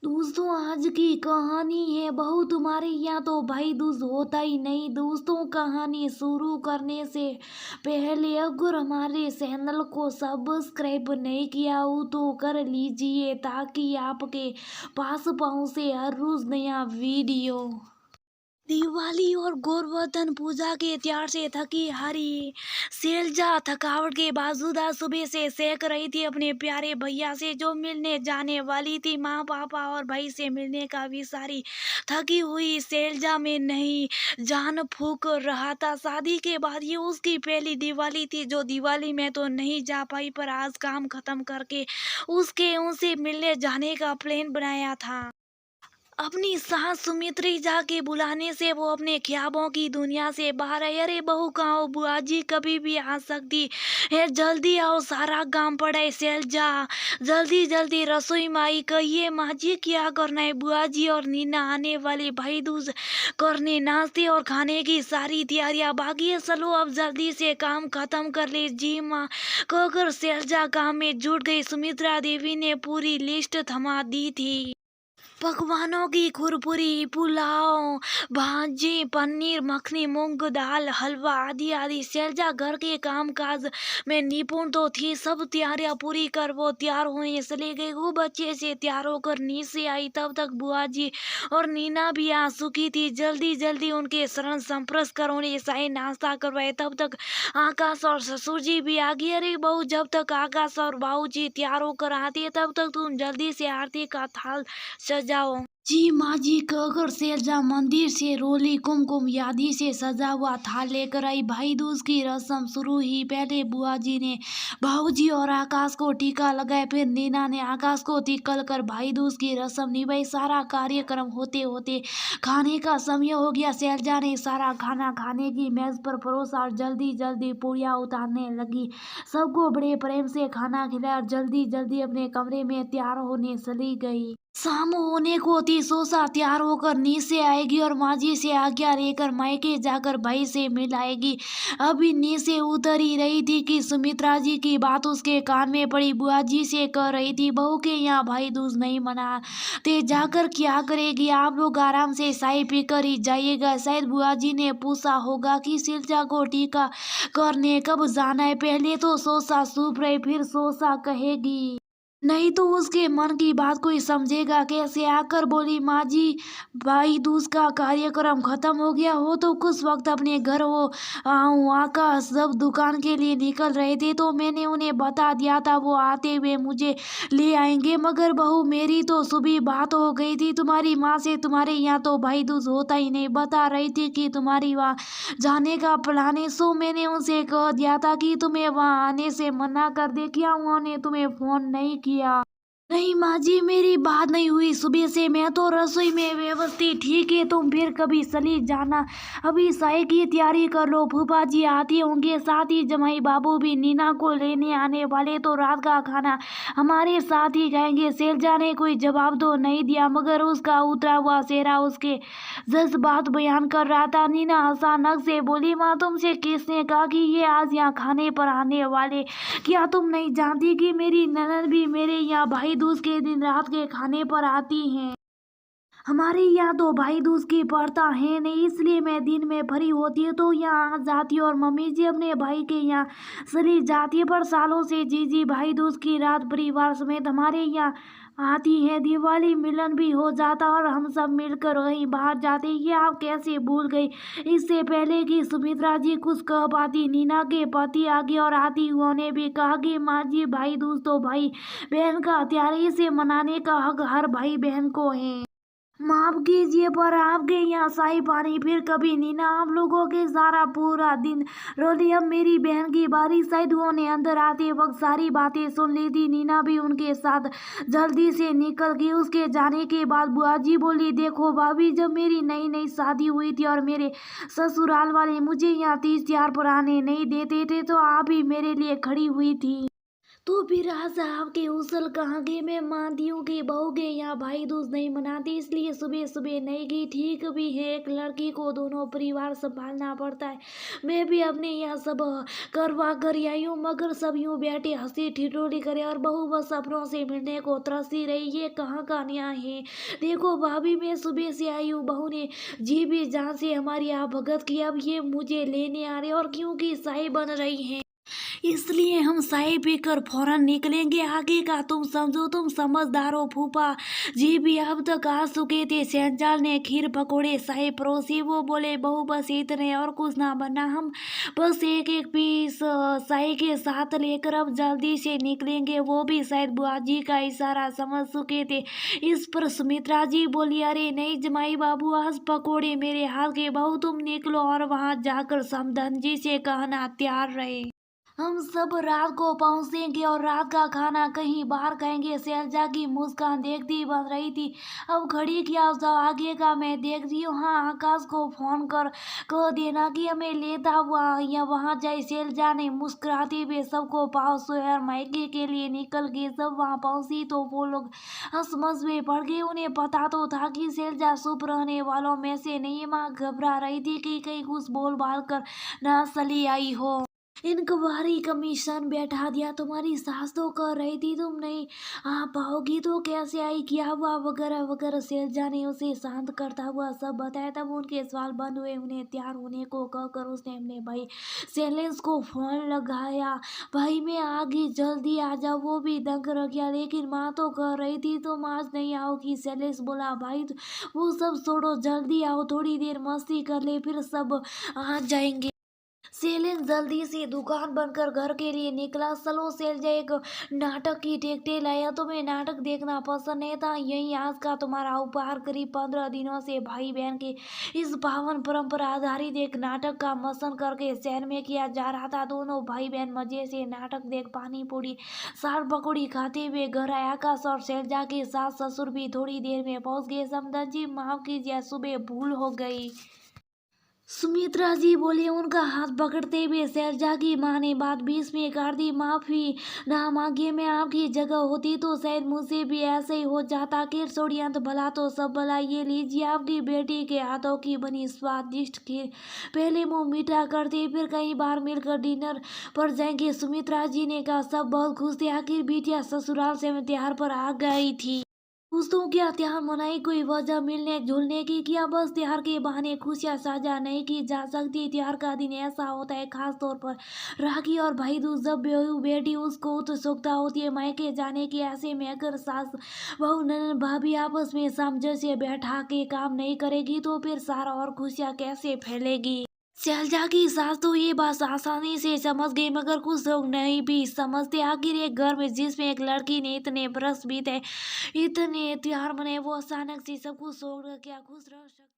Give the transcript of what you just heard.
दोस्तों आज की कहानी है बहू तुम्हारे यहाँ तो भाई दूज होता ही नहीं। दोस्तों कहानी शुरू करने से पहले अगर हमारे चैनल को सब्सक्राइब नहीं किया हो तो कर लीजिए ताकि आपके पास पहुँचे हर रोज नया वीडियो। दिवाली और गोवर्धन पूजा के त्योहार से थकी हारी शैलजा थकावट के बावजूद आज सुबह से सेक रही थी अपने प्यारे भैया से जो मिलने जाने वाली थी। माँ पापा और भाई से मिलने का भी सारी थकी हुई शैलजा में नहीं जान फूक रहा था। शादी के बाद ये उसकी पहली दिवाली थी जो दिवाली में तो नहीं जा पाई पर आज काम खत्म करके उसके उनसे मिलने जाने का प्लान बनाया था। अपनी सास सुमित्री जाके बुलाने से वो अपने ख्याबों की दुनिया से बाहर आई। अरे बहू कहाँ हो? बुआ जी कभी भी आ सकती है, जल्दी आओ सारा काम पड़ा है। शैलजा जल्दी जल्दी रसोई में आई। कहिए माँ जी क्या करना है? बुआ जी और नीना आने वाले भाई दूज करने, नाश्ते और खाने की सारी तैयारियां बाकी है। चलो अब जल्दी से काम खत्म कर ले। जी माँ कहकर शैलजा काम में जुट गई। सुमित्रा देवी ने पूरी लिस्ट थमा दी थी। पकवानों की खुरपुरी, पुलाव, भाजी, पनीर मखनी, मूंग दाल, हलवा आदि आदि। शैलजा घर के काम काज में निपुण तो थी। सब तैयारियां पूरी कर वो तैयार होने चले गए। वो बच्चे से तैयार होकर नीचे आई तब तक बुआ जी और नीना भी आ चुकी थी। जल्दी जल्दी उनके शरण संपर्क कर उन्हें शाही नाश्ता करवाए। तब तक आकाश और ससुर जी भी आ गए। अरे बहू जब तक आकाश और बाबू जी तैयार होकर आती है तब तक तुम जल्दी से आरती का थाल सजाओ। जी माँ जी कहकर शैलजा मंदिर से रोली कुमकुम यादी से सजा हुआ थाल लेकर आई। भाई दूज की रस्म शुरू ही पहले बुआ जी ने भाऊजी और आकाश को टीका लगाया, फिर नीना ने आकाश को तिकल कर भाई दूज की रस्म निभाई। सारा कार्यक्रम होते होते खाने का समय हो गया। शैलजा ने सारा खाना खाने की मेज पर परोसा और जल्दी जल्दी पूड़ियाँ उतारने लगी। सबको बड़े प्रेम से खाना खिलाया और जल्दी जल्दी अपने कमरे में तैयार होने चली गई। शाम होने को थी। सोचा तैयार होकर नीचे आएगी और माँ जी से आज्ञा लेकर मायके जाकर भाई से मिल आएगी। अभी नीचे उतर ही रही थी कि सुमित्रा जी की बात उसके कान में पड़ी। बुआ जी से कह रही थी बहू के यहाँ भाई दूज नहीं मनाते, जाकर क्या करेगी? आप लोग आराम से चाय पीकर ही जाइएगा। शायद बुआ जी ने पूछा होगा कि शैलजा को टीका करने कब जाना है। पहले तो सोचा चुप रही, फिर सोचा कहेगी नहीं तो उसके मन की बात कोई समझेगा कैसे। आकर बोली माँ जी भाई दूज का कार्यक्रम खत्म हो गया हो तो कुछ वक्त अपने घर हो आऊँ। आकाश सब दुकान के लिए निकल रहे थे तो मैंने उन्हें बता दिया था वो आते हुए मुझे ले आएंगे। मगर बहू मेरी तो सुबह बात हो गई थी तुम्हारी माँ से, तुम्हारे यहाँ तो भाई दूज होता ही नहीं। बता रही थी कि तुम्हारी वहाँ जाने का प्लान है। सो मैंने उनसे कह दिया था कि तुम्हें वहाँ आने से मना कर दे। क्या उन्होंने तुम्हें फोन नहीं किया? नहीं माँ जी मेरी बात नहीं हुई सुबह से, मैं तो रसोई में व्यवस्थित। ठीक है तुम फिर कभी चली जाना, अभी चाय की तैयारी कर लो। फूफा जी आते होंगे, साथ ही जमाई बाबू भी नीना को लेने आने वाले, तो रात का खाना हमारे साथ ही खाएंगे। शैलजा ने कोई जवाब तो नहीं दिया मगर उसका उतरा हुआ चेहरा उसके जज्बात बयान कर रहा था। नीना अचानक से बोली माँ तुमसे किसने कहा कि ये आज यहाँ खाने पर आने वाले? क्या तुम नहीं जानती कि मेरी ननद भी मेरे यहाँ भाई दूज के दिन रात के खाने पर आती हैं? हमारे यहाँ तो भाई दूज की प्रथा है नहीं, इसलिए मैं दिन में फ्री होती है तो यहाँ आ जाती है और मम्मी जी अपने भाई के यहाँ चली जाती है। पर सालों से जीजी भाई दूज की रात परिवार समेत हमारे यहाँ आती है। दिवाली मिलन भी हो जाता और हम सब मिलकर कहीं बाहर जाते। ये आप कैसे भूल गई? इससे पहले कि सुमित्रा जी कुछ कह पाती नीना के पति आगे और आती उन्होंने भी कहा कि माँ जी भाई दूज तो भाई बहन का त्योहार, इसे मनाने का हक हर भाई बहन को है। माफ कीजिए पर आपके यहाँ शाही पानी फिर कभी नीना। आप लोगों के सारा पूरा दिन रोली। अब मेरी बहन की बारी। शायद उन्होंने अंदर आते वक्त सारी बातें सुन ली थी। नीना भी उनके साथ जल्दी से निकल गई। उसके जाने के बाद बुआ जी बोली देखो भाभी जब मेरी नई नई शादी हुई थी और मेरे ससुराल वाले मुझे यहाँ तीज त्योहार पर आने नहीं देते थे तो आप ही मेरे लिए खड़ी हुई थी। तो फिर आज आपके उसल कहाँ गए? मैं मानती हूँ कि बहू के यहाँ भाई दूज नहीं मनाती, इसलिए सुबह सुबह नहीं गई। ठीक भी है, एक लड़की को दोनों परिवार संभालना पड़ता है। मैं भी अपने यहाँ सब करवा कर आई हूँ, मगर सब यूँ बैठे हंसी ठिठोली करे और बहू बस अपनों से मिलने को तरसती रही। ये कहाँ का न्याय है? देखो भाभी, मैं सुबह से आई हूँ, बहू ने जी भी जान से हमारी यहाँ भगत की, अब ये मुझे लेने आ रहे और क्योंकि शाही बन रही है, इसलिए हम चाय पीकर फौरन निकलेंगे। आगे का तुम समझो, तुम समझदार हो। फूफा जी भी अब तक आ चुके थे। सेंजाल ने खीर पकोड़े चाय परोसी। वो बोले बहू बस इतने और कुछ ना बनना, हम बस एक एक पीस चाय के साथ लेकर अब जल्दी से निकलेंगे। वो भी शायद बुआ जी का इशारा समझ चुके थे। इस पर सुमित्रा जी बोली, अरे नहीं जमाई बाबू, आज पकोड़े मेरे हाथ के, बहू तुम निकलो और वहां जाकर समधन जी से कहना तैयार रहे। हम सब रात को पहुंचेंगे और रात का खाना कहीं बाहर खाएंगे। शैलजा की मुस्कान देखती बन रही थी। अब घड़ी क्या जो आगे का मैं देख रही हूँ। हाँ, आकाश को फोन कर कह देना कि हमें लेता हुआ या वहां जाए। शैलजा ने मुस्कुराते हुए सबको पाव शहर मायके के लिए निकल गए। जब वहां पहुंची तो वो लोग हंस में पड़ गए। उन्हें पता तो था कि शैलजा चुप रहने वालों में से नहीं। माँ घबरा रही थी कि कहीं कुछ बोल बाल कर ना चली आई हो। इंक्वायरी कमीशन बैठा दिया, तुम्हारी सास तो कह रही थी तुम नहीं आ पाओगी तो कैसे आई, क्या हुआ, वगैरह वगैरह। शैलजा ने उसे शांत करता हुआ सब बताया। तब उनके सवाल बंद हुए। उन्हें तैयार होने को कहकर उसने अपने भाई शैलेश को फोन लगाया। भाई मैं आ गई, जल्दी आ जाओ। वो भी दंग रह गया, लेकिन माँ तो कह रही थी तुम आज नहीं आओगी। शैलेश बोला, भाई वो सब छोड़ो, जल्दी आओ, थोड़ी देर मस्ती कर ले फिर सब आ जाएंगे। सेलिन जल्दी से दुकान बनकर घर के लिए निकला। चलो शैलजा, एक नाटक की टिकटें लाया, तुम्हें नाटक देखना पसंद है था, यही आज का तुम्हारा उपहार। करीब 15 दिनों से भाई बहन के इस पावन परंपरा आधारित एक नाटक का मंचन करके शहर में किया जा रहा था। दोनों भाई बहन मजे से नाटक देख पानी पूरी सार पकौड़ी खाते हुए घर आए। आकाश और शैलजा के सास ससुर भी थोड़ी देर में पहुंच गए। समदन जी माफ कीजिए, सुबह भूल हो गई। सुमित्रा जी बोले। उनका हाथ पकड़ते हुए शैलजा की माँ ने बात बीच में काट दी। माफी ना मांगिए, मैं आपकी जगह होती तो शायद मुझसे भी ऐसे ही हो जाता। खैर छोड़िए, अंत भला तो सब भला। ये लीजिए आपकी बेटी के हाथों की बनी स्वादिष्ट खीर। पहले मुंह मीठा करते, फिर कई बार मिलकर डिनर पर जाएंगे। सुमित्रा जी ने कहा। सब बहुत खुश थे। आखिर बिटिया ससुराल से त्योहार पर आ गई थी। दोस्तों, क्या त्योहार मनाई कोई वजह मिलने जुलने की? क्या बस त्योहार के बहाने खुशियां साझा नहीं की जा सकती? त्योहार का दिन ऐसा होता है, खास तौर पर राखी और भाई दूज, जब बहू बेटी उसको उत्सुकता होती है मायके जाने की। ऐसे में अगर सास बहू ननद भाभी आपस में सामंजस्य बैठा के काम नहीं करेगी तो फिर सारा और खुशियां कैसे फैलेगी? शैलजा की सास तो ये बात आसानी से समझ गई, मगर कुछ लोग नहीं भी समझते। आखिर एक घर में जिसमें एक लड़की ने इतने बरस बीते, इतने त्योहार मनाए, वो अचानक से सब कुछ छोड़ कर क्या खुश रह सकती?